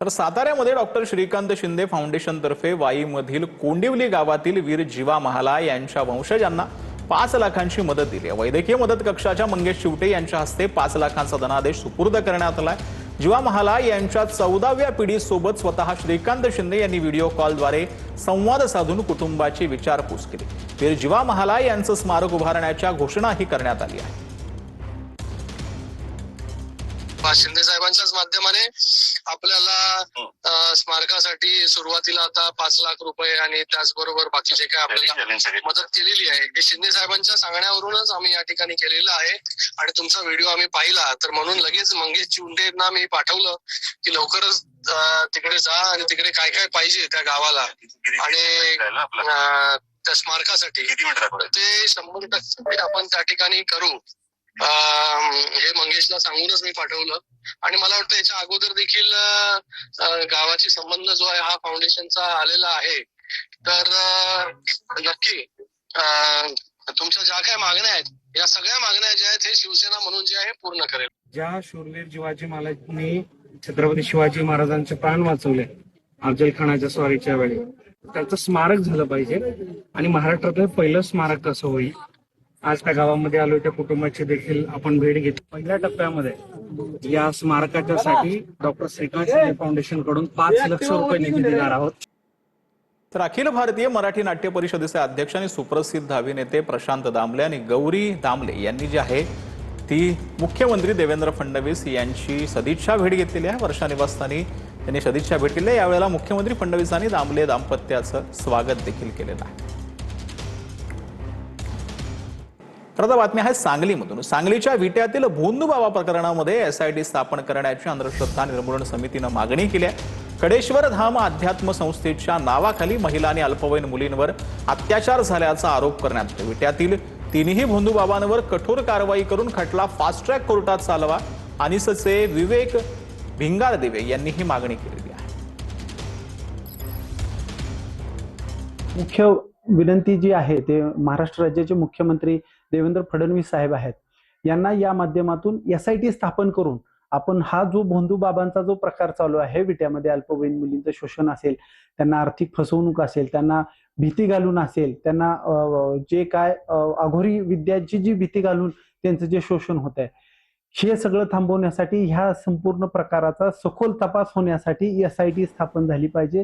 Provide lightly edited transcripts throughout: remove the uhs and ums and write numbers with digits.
तर साताऱ्यामध्ये डॉक्टर श्रीकांत शिंदे फाउंडेशनतर्फे वाईमधील कोंडिवली गावातील वीर जीवा महाला यांच्या वंशजांना 5 लाखांची मदत दिली आहे। वैद्यकीय मदत कक्षाच्या मंगेश शिवटे यांच्या हस्ते 5 लाखांचा धनादेश सुपूर्द करण्यात आला। जीवा महाला यांच्या 14व्या पिढीसोबत स्वतः श्रीकांत शिंदे यांनी व्हिडिओ कॉलद्वारे संवाद साधून कुटुंबाची विचारपूस केली। वीर जीवा महाला यांचं स्मारक उभारण्याच्या घोषणाही करण्यात आली आहे। शिंदे साहेबांच्याच माध्यमाने आपल्याला स्मारकासाठी सुरुवातीला आता 5 लाख रुपये आणि त्याचबरोबर बाकी जे काय आपल्याला मदत केलेली आहे हे शिंदे साहेबांच्या सांगण्यावरूनच आम्ही या ठिकाणी केलेलं आहे। आणि तुमचा व्हिडिओ आम्ही पाहिला तर म्हणून लगेच मंगेश शिवटेंना मी पाठवलं की लवकरच तिकडे जा आणि तिकडे काय काय पाहिजे त्या गावाला आणि त्या स्मारकासाठी ते 100% आपण त्या ठिकाणी करू हे मंगेशला सांगूनच मी पाठवलं। आणि मला वाटतं याच्या अगोदर देखील गावाची संबंध जो आहे हा फाउंडेशनचा आलेला आहे। तर नक्की तुमच्या ज्या काय मागण्या आहेत या सगळ्या मागण्या ज्या आहेत हे शिवसेना म्हणून जे आहे पूर्ण करेल। ज्या शूरवीर शिवाजी महाराजांनी छत्रपती शिवाजी महाराजांचे प्राण वाचवले अफजल खानाच्या स्वारीच्या वेळी, त्याचं स्मारक झालं पाहिजे आणि महाराष्ट्रातलं पहिलं स्मारक कसं होईल। आज त्या गावामध्ये आलो, त्या कुटुंबाची देखील आपण भेट घेतली। पहिल्या टप्प्यामध्ये या स्मारकाच्या साठी डॉक्टर श्रीकांत शिंदे फाउंडेशन कडून 5 लाख रुपये निधी देणार आहोत। तर अखिल भारतीय मराठी नाट्य परिषदेचे अध्यक्ष आणि सुप्रसिद्ध अभिनेते प्रशांत दामले आणि गौरी दामले यांनी जी आहे ती मुख्यमंत्री देवेंद्र फडणवीस यांची सदिच्छा भेट घेतलेली आहे। वर्षा निवासस्थानी त्यांनी सदिच्छा भेट केली। यावेळेला मुख्यमंत्री फडणवीसांनी दामले दाम्पत्याचं स्वागत देखील केलेलं आहे। तर आता बातमी आहे सांगलीमधून। सांगलीच्या विट्यातील भोंदूबाबा प्रकरणामध्ये एसआयटी स्थापन करण्याची अंधश्रद्धा निर्मूलन समितीनं मागणी केली आहे। कडेश्वर धाम अध्यात्म संस्थेच्या नावाखाली महिला आणि अल्पवयीन मुलींवर अत्याचार झाल्याचा आरोप करण्यात आला। विट्यातील तिन्ही भोंदूबाबांवर कठोर कारवाई करून खटला फास्ट ट्रॅक कोर्टात चालवा, अनिसचे विवेक भिंगारदेवे यांनी ही मागणी केलेली आहे। मुख्य विनंती जी आहे ते महाराष्ट्र राज्याचे मुख्यमंत्री देवेंद्र फडणवीस साहेब आहेत, यांना या माध्यमातून एसआयटी स्थापन करून आपण हा जो भोंदूबाबांचा जो प्रकार चालू आहे विट्यामध्ये अल्पवयीन मुलींचं शोषण असेल, त्यांना आर्थिक फसवणूक असेल, त्यांना भीती घालून असेल, त्यांना जे काय अघोरी विद्यांची जी भीती घालून त्यांचं जे शोषण होत आहे हे सगळं थांबवण्यासाठी ह्या संपूर्ण प्रकाराचा सखोल तपास होण्यासाठी एसआयटी स्थापन झाली पाहिजे।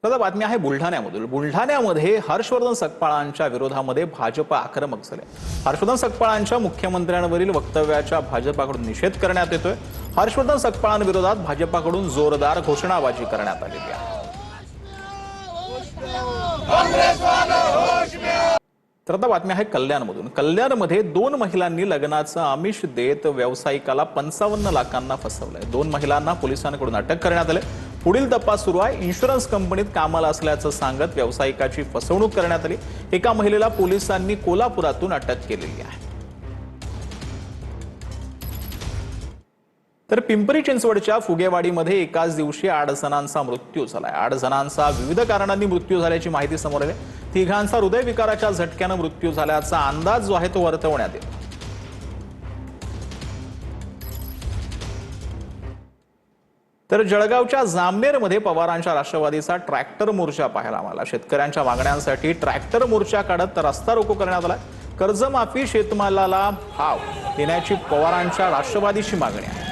तर बातमी आहे बुलढाण्यामधून। बुलढाण्यामध्ये हर्षवर्धन सकपाळांच्या विरोधामध्ये भाजप आक्रमक झाले। हर्षवर्धन सकपाळांच्या मुख्यमंत्र्यांवरील वक्तव्याच्या भाजपाकडून निषेध करण्यात येतोय। हर्षवर्धन सकपाळांविरोधात भाजपाकडून जोरदार घोषणाबाजी करण्यात आलेली आहे। तर आता बातमी आहे कल्याणमधून। कल्याणमध्ये 2 महिलांनी लग्नाचं आमिष देत व्यावसायिकाला 55 लाखांना फसवलंय। 2 महिलांना पोलिसांकडून अटक करण्यात आली। पुढील तपास सुरू आहे। इन्शुरन्स कंपनीत कामाला असल्याचं सांगत व्यावसायिकाची फसवणूक करण्यात आली। एका महिलेला पोलिसांनी कोल्हापुरातून अटक केलेली आहे। तर पिंपरी चिंचवडच्या फुगेवाडीमध्ये एकाच दिवशी 8 जणांचा मृत्यू झालाय। 8 जणांचा विविध कारणांनी मृत्यू झाल्याची माहिती समोर आली। 3घांचा हृदयविकाराच्या झटक्यानं मृत्यू झाल्याचा अंदाज जो आहे तो वर्तवण्यात येतो। तर जळगावच्या जामनेरमध्ये पवारांच्या राष्ट्रवादीचा ट्रॅक्टर मोर्चा पाहायला मिळाला। शेतकऱ्यांच्या मागण्यांसाठी ट्रॅक्टर मोर्चा काढत रस्ता रोको करण्यात आला। कर्जमाफी, शेतमालाला भाव देण्याची पवारांच्या राष्ट्रवादीची मागणी आहे।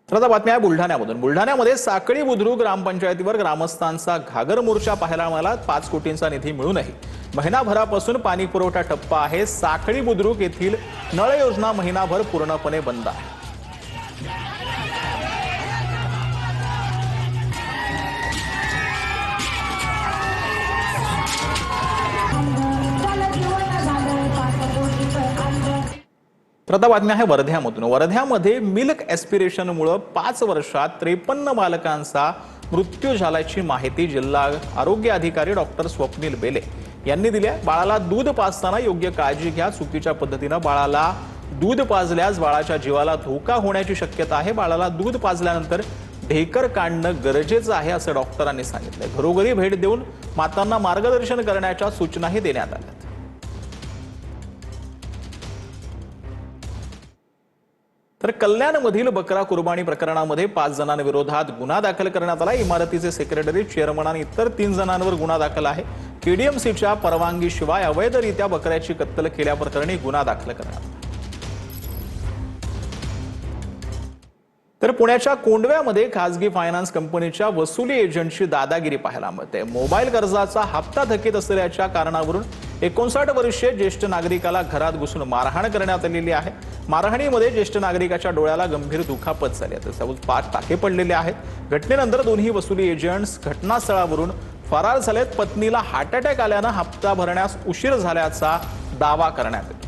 तर आता बातमी आहे बुलढाण्यामधून। बुलढाण्यामध्ये साखळी बुद्रुक ग्रामपंचायतीवर ग्रामस्थांचा घागर मोर्चा पाहायला मिळाला। 5 कोटींचा निधी मिळूनही महिनाभरापासून पाणी पुरवठा ठप्प आहे। साखळी बुद्रुक येथील नळ योजना महिनाभर पूर्णपणे बंद आहे। तर आता बातमी आहे वर्ध्यामधून। वर्ध्यामध्ये मिल्क एस्पिरेशनमुळे 5 वर्षात 53 बालकांचा मृत्यू झाल्याची माहिती जिल्हा आरोग्य अधिकारी डॉक्टर स्वप्नील बेले यांनी दिली आहे। बाळाला दूध पाजताना योग्य काळजी घ्या। चुकीच्या पद्धतीने बाळाला दूध पाजल्यास बाळाच्या जीवाला धोका होण्याची शक्यता आहे। बाळाला दूध पाजल्यानंतर ढेकर काढणं गरजेचं आहे असं डॉक्टरांनी सांगितलंय। घरोघरी भेट देऊन मातांना मार्गदर्शन करण्याच्या सूचनाही देण्यात आल्या। तर कल्याणमधील बकरा कुर्बानी प्रकरणामध्ये 5 जणांविरोधात गुन्हा दाखल करण्यात आला. इमारतीचे सेक्रेटरी, चेअरमन आणि इतर 3 जणांवर गुन्हा दाखल आहे. केडीएमसीच्या परवानगीशिवाय अवैधरित्या बकऱ्याची कत्तल केल्याप्रकरणी गुन्हा दाखल करण्यात आला. तर पुण्याच्या कोंडव्यामध्ये खासगी फायनान्स कंपनीच्या वसुली एजंटची दादागिरी पाहायला मिळते. मोबाईल कर्जाचा हप्ता थकीत असल्याच्या कारणावरून 59 वर्षीय ज्येष्ठ नागरिकाला घरात घुसून मारहाण करण्यात आलेली आहे. मारहाणीमध्ये ज्येष्ठ नागरिकाच्या डोळ्याला गंभीर दुखापत झाली आहे. त्याच्यावर 5 टाके पडलेले आहेत. घटनेनंतर दोन्ही वसुली एजंट्स घटनास्थळावरून फरार झालेत. पत्नीला हार्ट अटॅक आल्यानं हप्ता भरण्यास उशीर झाल्याचा दावा करण्यात येतो.